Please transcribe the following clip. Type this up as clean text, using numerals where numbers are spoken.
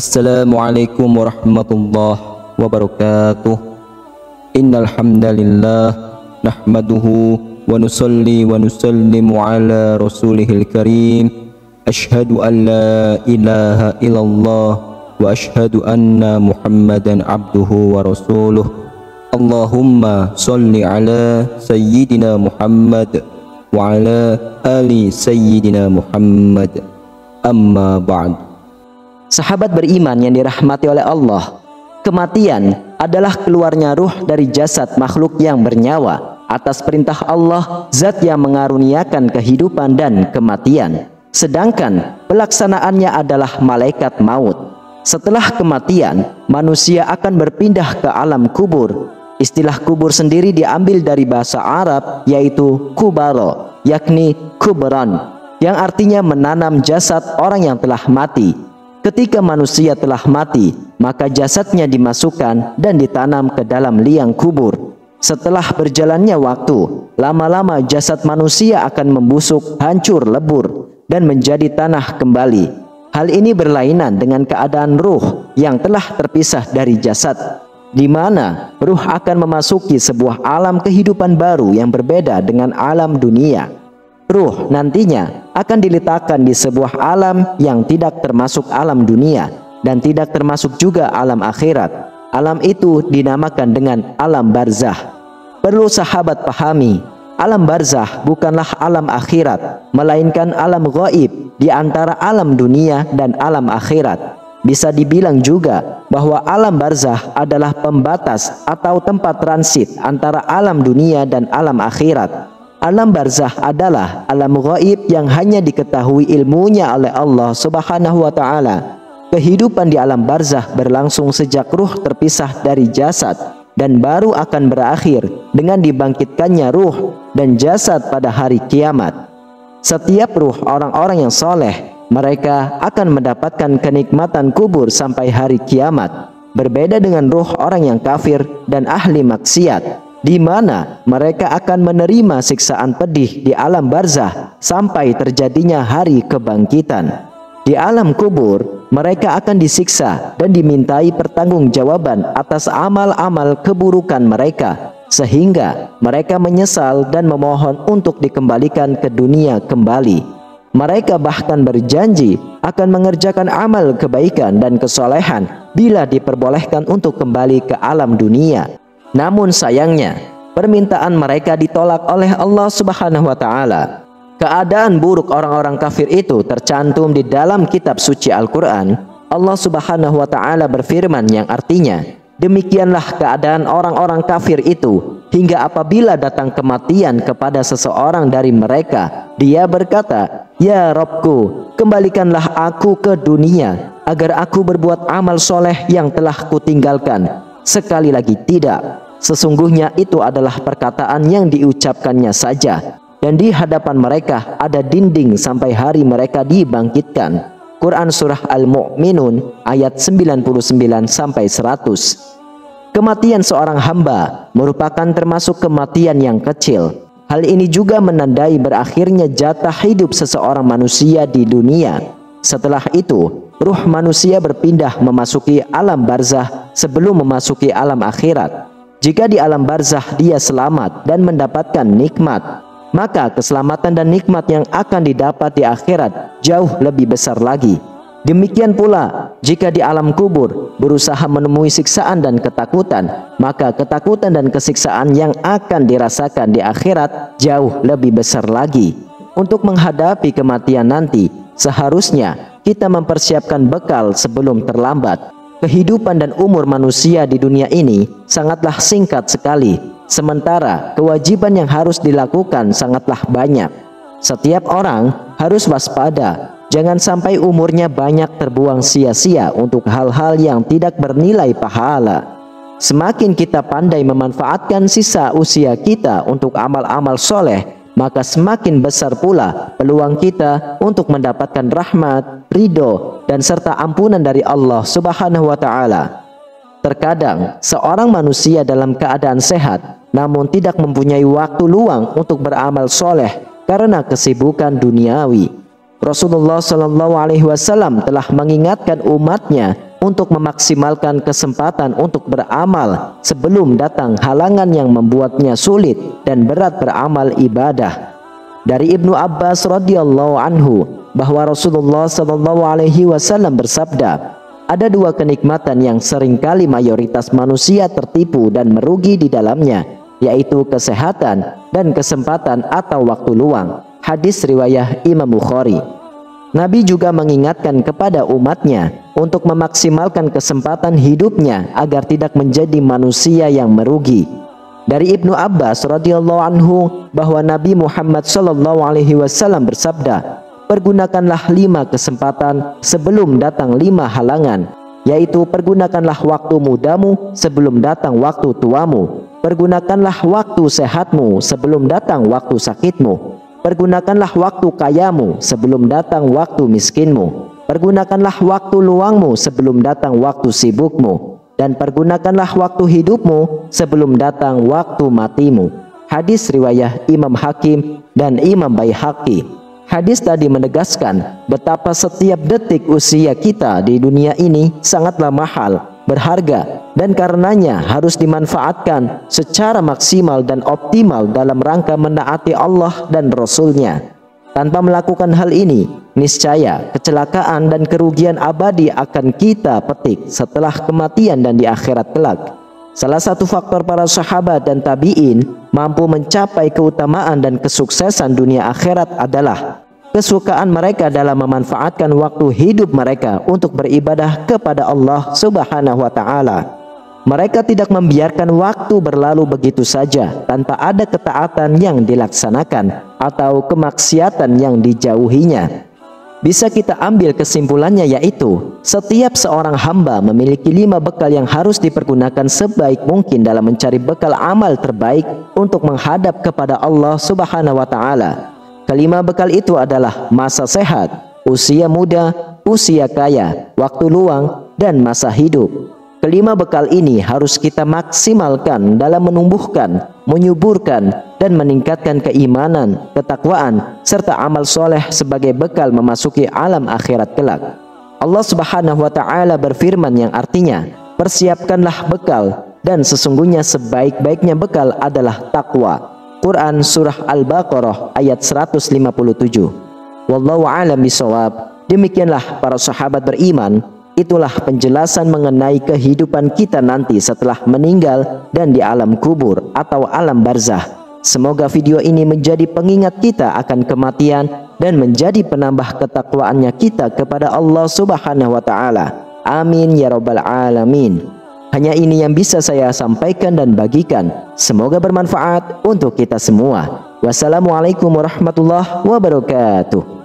Assalamualaikum warahmatullahi wabarakatuh. Innal hamdalillah nahmaduhu wa nusalli wa nusallimu ala rasulihil karim. Ashhadu an la ilaha illallah wa ashhadu anna Muhammadan abduhu wa rasuluh. Allahumma salli ala sayyidina Muhammad wa ala ali sayyidina Muhammad. Amma ba'd. Sahabat beriman yang dirahmati oleh Allah, kematian adalah keluarnya ruh dari jasad makhluk yang bernyawa atas perintah Allah, zat yang mengaruniakan kehidupan dan kematian. Sedangkan pelaksanaannya adalah malaikat maut. Setelah kematian, manusia akan berpindah ke alam kubur. Istilah kubur sendiri diambil dari bahasa Arab, yaitu kubaro, yakni kubran, yang artinya menanam jasad orang yang telah mati. Ketika manusia telah mati, maka jasadnya dimasukkan dan ditanam ke dalam liang kubur. Setelah berjalannya waktu, lama-lama jasad manusia akan membusuk, hancur, lebur, dan menjadi tanah kembali. Hal ini berlainan dengan keadaan ruh yang telah terpisah dari jasad, di mana ruh akan memasuki sebuah alam kehidupan baru yang berbeda dengan alam dunia. Ruh nantinya akan diletakkan di sebuah alam yang tidak termasuk alam dunia dan tidak termasuk juga alam akhirat. Alam itu dinamakan dengan alam barzah. Perlu sahabat pahami, alam barzah bukanlah alam akhirat, melainkan alam gaib di antara alam dunia dan alam akhirat. Bisa dibilang juga bahwa alam barzah adalah pembatas atau tempat transit antara alam dunia dan alam akhirat. Alam barzah adalah alam gaib yang hanya diketahui ilmunya oleh Allah Subhanahu wa Ta'ala. Kehidupan di alam barzah berlangsung sejak ruh terpisah dari jasad dan baru akan berakhir dengan dibangkitkannya ruh dan jasad pada hari kiamat. Setiap ruh orang-orang yang soleh, mereka akan mendapatkan kenikmatan kubur sampai hari kiamat. Berbeda dengan ruh orang yang kafir dan ahli maksiat, di mana mereka akan menerima siksaan pedih di alam barzah sampai terjadinya hari kebangkitan. Di alam kubur, mereka akan disiksa dan dimintai pertanggungjawaban atas amal-amal keburukan mereka, sehingga mereka menyesal dan memohon untuk dikembalikan ke dunia kembali. Mereka bahkan berjanji akan mengerjakan amal kebaikan dan kesolehan bila diperbolehkan untuk kembali ke alam dunia. Namun sayangnya, permintaan mereka ditolak oleh Allah Subhanahu wa Ta'ala. Keadaan buruk orang-orang kafir itu tercantum di dalam kitab suci Al-Quran. Allah Subhanahu wa Ta'ala berfirman yang artinya, demikianlah keadaan orang-orang kafir itu hingga apabila datang kematian kepada seseorang dari mereka, dia berkata, "Ya Rabbku, kembalikanlah aku ke dunia agar aku berbuat amal soleh yang telah kutinggalkan." Sekali lagi tidak, sesungguhnya itu adalah perkataan yang diucapkannya saja, dan di hadapan mereka ada dinding sampai hari mereka dibangkitkan. Quran Surah Al-Mu'minun ayat 99-100. Kematian seorang hamba merupakan termasuk kematian yang kecil. Hal ini juga menandai berakhirnya jatah hidup seseorang manusia di dunia. Setelah itu, ruh manusia berpindah memasuki alam barzah sebelum memasuki alam akhirat. Jika di alam barzah dia selamat dan mendapatkan nikmat, maka keselamatan dan nikmat yang akan didapat di akhirat jauh lebih besar lagi. Demikian pula jika di alam kubur berusaha menemui siksaan dan ketakutan, maka ketakutan dan kesiksaan yang akan dirasakan di akhirat jauh lebih besar lagi. Untuk menghadapi kematian nanti, seharusnya kita mempersiapkan bekal sebelum terlambat. Kehidupan dan umur manusia di dunia ini sangatlah singkat sekali, sementara kewajiban yang harus dilakukan sangatlah banyak. Setiap orang harus waspada, jangan sampai umurnya banyak terbuang sia-sia untuk hal-hal yang tidak bernilai pahala. Semakin kita pandai memanfaatkan sisa usia kita untuk amal-amal soleh, maka semakin besar pula peluang kita untuk mendapatkan rahmat, ridho, dan serta ampunan dari Allah Subhanahu wa Ta'ala. Terkadang seorang manusia dalam keadaan sehat namun tidak mempunyai waktu luang untuk beramal soleh karena kesibukan duniawi. Rasulullah SAW telah mengingatkan umatnya untuk memaksimalkan kesempatan untuk beramal sebelum datang halangan yang membuatnya sulit dan berat beramal ibadah. Dari Ibnu Abbas radhiyallahu anhu bahwa Rasulullah sallallahu alaihi wasallam bersabda, ada dua kenikmatan yang seringkali mayoritas manusia tertipu dan merugi di dalamnya, yaitu kesehatan dan kesempatan atau waktu luang. Hadis riwayat Imam Bukhari. Nabi juga mengingatkan kepada umatnya untuk memaksimalkan kesempatan hidupnya agar tidak menjadi manusia yang merugi. Dari Ibnu Abbas radhiyallahu anhu bahwa Nabi Muhammad sallallahu alaihi wasallam bersabda, pergunakanlah 5 kesempatan sebelum datang 5 halangan, yaitu pergunakanlah waktu mudamu sebelum datang waktu tuamu, pergunakanlah waktu sehatmu sebelum datang waktu sakitmu, pergunakanlah waktu kayamu sebelum datang waktu miskinmu, pergunakanlah waktu luangmu sebelum datang waktu sibukmu, dan pergunakanlah waktu hidupmu sebelum datang waktu matimu. Hadis riwayat Imam Hakim dan Imam Baihaqi. Hadis tadi menegaskan betapa setiap detik usia kita di dunia ini sangatlah mahal, berharga, dan karenanya harus dimanfaatkan secara maksimal dan optimal dalam rangka menaati Allah dan Rasul-Nya. Tanpa melakukan hal ini, niscaya kecelakaan dan kerugian abadi akan kita petik setelah kematian dan di akhirat kelak. Salah satu faktor para sahabat dan tabi'in mampu mencapai keutamaan dan kesuksesan dunia akhirat adalah kesukaan mereka dalam memanfaatkan waktu hidup mereka untuk beribadah kepada Allah Subhanahu wa Ta'ala. Mereka tidak membiarkan waktu berlalu begitu saja tanpa ada ketaatan yang dilaksanakan atau kemaksiatan yang dijauhinya. Bisa kita ambil kesimpulannya, yaitu setiap seorang hamba memiliki 5 bekal yang harus dipergunakan sebaik mungkin dalam mencari bekal amal terbaik untuk menghadap kepada Allah Subhanahu wa Ta'ala. Kelima bekal itu adalah masa sehat, usia muda, usia kaya, waktu luang, dan masa hidup. Kelima bekal ini harus kita maksimalkan dalam menumbuhkan, menyuburkan, dan meningkatkan keimanan, ketakwaan, serta amal soleh sebagai bekal memasuki alam akhirat kelak. Allah Subhanahu wa Ta'ala berfirman yang artinya, persiapkanlah bekal, dan sesungguhnya sebaik-baiknya bekal adalah takwa. Quran Surah Al-Baqarah ayat 157. Wallahu a'lam bishawab. Demikianlah para sahabat beriman, itulah penjelasan mengenai kehidupan kita nanti setelah meninggal dan di alam kubur atau alam barzah. Semoga video ini menjadi pengingat kita akan kematian dan menjadi penambah ketakwaannya kita kepada Allah Subhanahu wa Ta'ala. Amin ya rabbal alamin. Hanya ini yang bisa saya sampaikan dan bagikan. Semoga bermanfaat untuk kita semua. Wassalamualaikum warahmatullahi wabarakatuh.